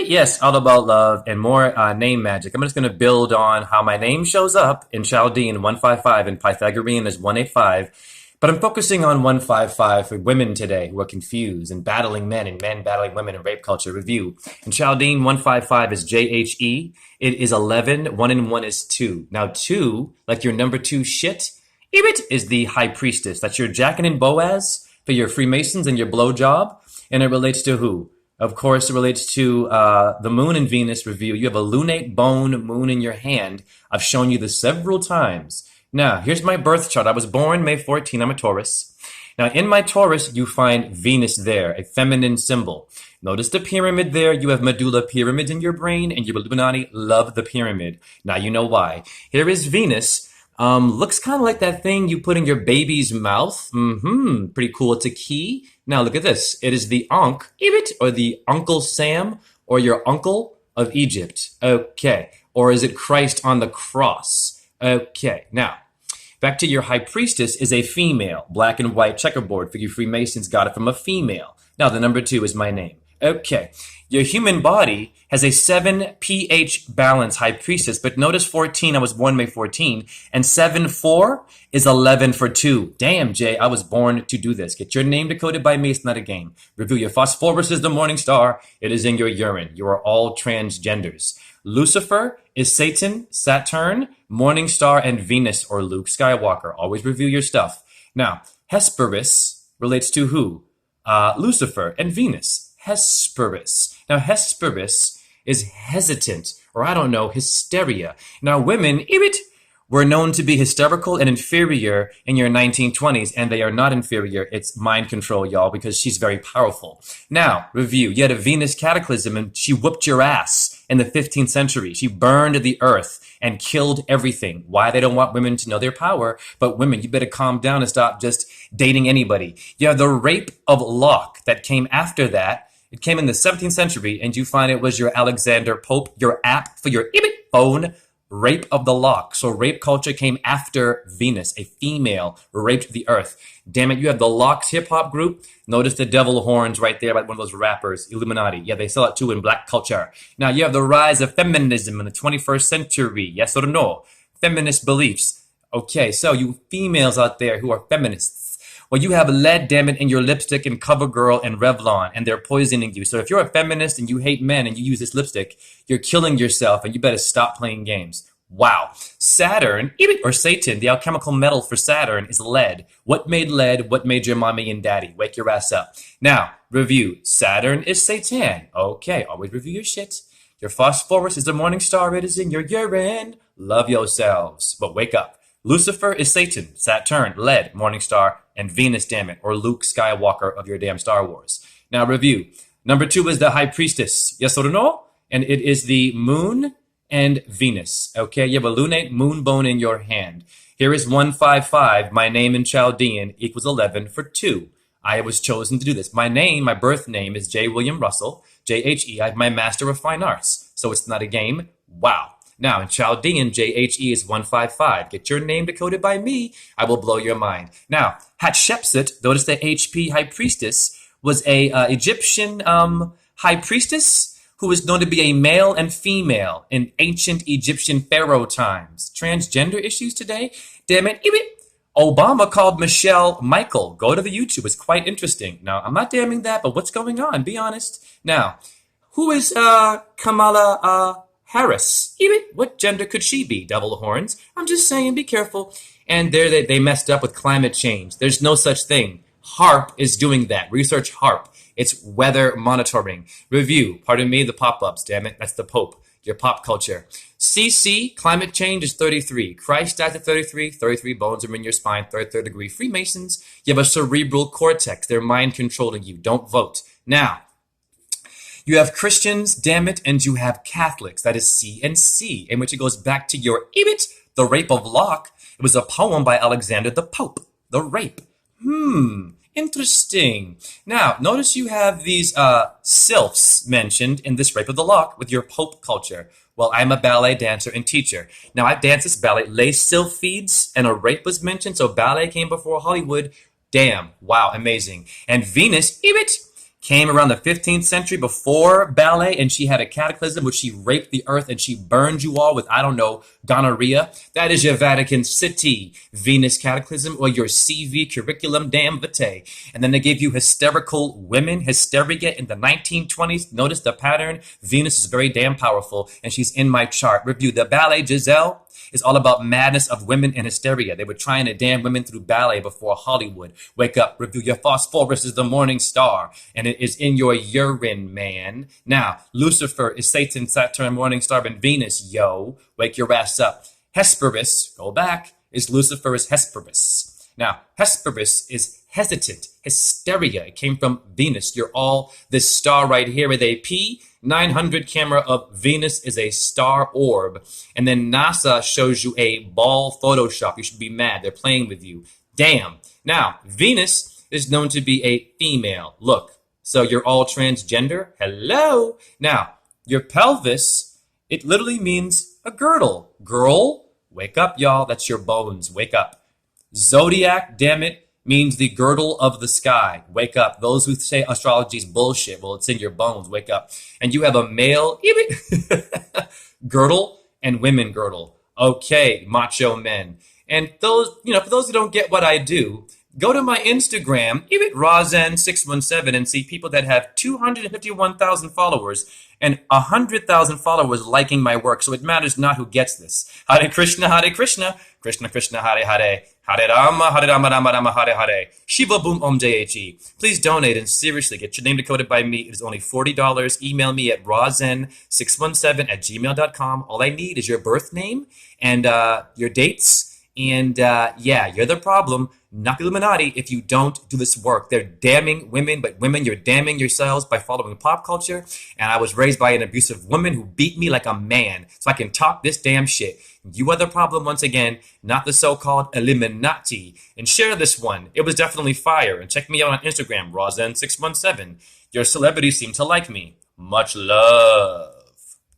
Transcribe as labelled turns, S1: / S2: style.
S1: Yes, all about love and more name magic. I'm just going to build on how my name shows up in Chaldean 155 and Pythagorean is 185. But I'm focusing on 155 for women today who are confused and battling men and men battling women in rape culture review. In Chaldean 155 is JHE. It is 11. 1 and 1 is 2. Now 2, like your number 2 shit, Ibit is the high priestess. That's your Jachin and Boaz for your Freemasons and your blowjob. And it relates to who? Of course, it relates to the Moon and Venus review. You have a lunate bone moon in your hand. I've shown you this several times. Now, here's my birth chart. I was born May 14. I'm a Taurus. Now, in my Taurus, you find Venus there, a feminine symbol. Notice the pyramid there. You have medulla pyramids in your brain, and your Illuminati love the pyramid. Now, you know why. Here is Venus. Looks kind of like that thing you put in your baby's mouth. Pretty cool. It's a key. Now look at this. It is the Ankh, Ibit, or the Uncle Sam, or your uncle of Egypt. Okay. Or is it Christ on the cross? Okay. Now, back to your high priestess is a female. Black and white checkerboard for you Freemasons got it from a female. Now the number 2 is my name. Okay. Your human body has a 7 pH balance high priestess, but notice 14, I was born May 14, and 7-4 is 11 for 2. Damn, Jay, I was born to do this. Get your name decoded by me. It's not a game. Review your phosphorus is the morning star. It is in your urine. You are all transgenders. Lucifer is Satan, Saturn, morning star, and Venus, or Luke Skywalker. Always review your stuff. Now, Hesperus relates to who? Lucifer and Venus. Hesperus. Now, Hesperus is hesitant, or I don't know, hysteria. Now, women, Ibit, were known to be hysterical and inferior in your 1920s, and they are not inferior. It's mind control, y'all, because she's very powerful. Now, review. You had a Venus cataclysm, and she whooped your ass in the 15th century. She burned the earth and killed everything. Why? They don't want women to know their power. But women, you better calm down and stop just dating anybody. You have the rape of Locke that came after that. It came in the 17th century, and you find it was your Alexander Pope, your app for your Ibit phone, Rape of the Lock. So rape culture came after Venus. A female raped the earth. Damn it, you have the Locks hip-hop group. Notice the devil horns right there by one of those rappers, Illuminati. Yeah, they sell it too in black culture. Now, you have the rise of feminism in the 21st century. Yes or no? Feminist beliefs. Okay, so you females out there who are feminists, well, you have lead, damn it, in your lipstick and CoverGirl and Revlon, and they're poisoning you. So if you're a feminist and you hate men and you use this lipstick, you're killing yourself, and you better stop playing games. Wow. Saturn, or Satan, the alchemical metal for Saturn is lead. What made lead? What made your mommy and daddy? Wake your ass up. Now, review. Saturn is Satan. Okay, always review your shit. Your phosphorus is the morning star. It is in your urine. Love yourselves, but wake up. Lucifer is Satan, Saturn, lead, morning star, and Venus, damn it, or Luke Skywalker of your damn Star Wars. Now, review. Number 2 is the high priestess. Yes or no? And it is the moon and Venus. Okay, you have a lunate moon bone in your hand. Here is 155. My name in Chaldean equals 11 for 2. I was chosen to do this. My name, my birth name is J. William Russell, JHE. I have my Master of Fine Arts. So it's not a game. Wow. Now, in Chaldean, JHE is 155. Get your name decoded by me. I will blow your mind. Now, Hatshepsut, notice the HP high priestess, was a Egyptian high priestess who was known to be a male and female in ancient Egyptian pharaoh times. Transgender issues today? Damn it. Obama called Michelle Michael. Go to the YouTube. It's quite interesting. Now, I'm not damning that, but what's going on? Be honest. Now, who is Kamala Harris? What gender could she be? Devil horns. I'm just saying, be careful. And there they messed up with climate change. There's no such thing. HARP is doing that. Research HARP. It's weather monitoring. Review. Pardon me, the pop-ups. Damn it. That's the Pope. Your pop culture. CC, climate change is 33. Christ died at 33. 33 bones are in your spine. Third degree Freemasons. You have a cerebral cortex. They're mind controlling you. Don't vote. Now, you have Christians, damn it, and you have Catholics. That is C and C, in which it goes back to your Ibit, the Rape of Locke. It was a poem by Alexander the Pope. The Rape. Interesting. Now, notice you have these sylphs mentioned in this Rape of the Lock with your Pope culture. Well, I'm a ballet dancer and teacher. Now, I danced this ballet. Les Sylphides and a rape was mentioned, so ballet came before Hollywood. Damn. Wow, amazing. And Venus, Ibit, came around the 15th century before ballet, and she had a cataclysm which she raped the earth and she burned you all with, I don't know, gonorrhea. That is your Vatican City Venus cataclysm, or your CV curriculum damn vitae. And then they gave you hysterical women, hysteria in the 1920s. Notice the pattern. Venus is very damn powerful, and she's in my chart. Review the ballet Giselle is all about madness of women and hysteria. They were trying to damn women through ballet before Hollywood. Wake up, review your phosphorus is the morning star, and it is in your urine, man. Now, Lucifer is Satan, Saturn, morning star, and Venus, yo. Wake your ass up. Hesperus, go back, is Lucifer is Hesperus. Now, Hesperus is hesitant, hysteria. It came from Venus. You're all this star right here with a P900 camera of Venus is a star orb. And then NASA shows you a ball Photoshop. You should be mad. They're playing with you. Damn. Now, Venus is known to be a female. Look, so you're all transgender? Hello. Now, your pelvis, it literally means a girdle. Girl, wake up, y'all. That's your bones. Wake up. Zodiac, damn it, means the girdle of the sky. Wake up. Those who say astrology is bullshit, well, it's in your bones. Wake up. And you have a male girdle and women girdle. Okay, macho men. And those, for those who don't get what I do, go to my Instagram, Razen617, and see people that have 251,000 followers and 100,000 followers liking my work. So it matters not who gets this. Hare Krishna, Krishna Krishna, Hare Hare, Hare Rama, Rama Rama, Hare Hare, Shiva Boom Om JHE. Please donate and seriously get your name decoded by me. It is only $40. Email me at razen617@gmail.com. All I need is your birth name and your dates. And yeah, you're the problem. Not the Illuminati if you don't do this work. They're damning women, but women, you're damning yourselves by following pop culture. And I was raised by an abusive woman who beat me like a man, so I can talk this damn shit. You are the problem once again, not the so-called Illuminati. And share this one. It was definitely fire. And check me out on Instagram, Razen617. Your celebrities seem to like me. Much love.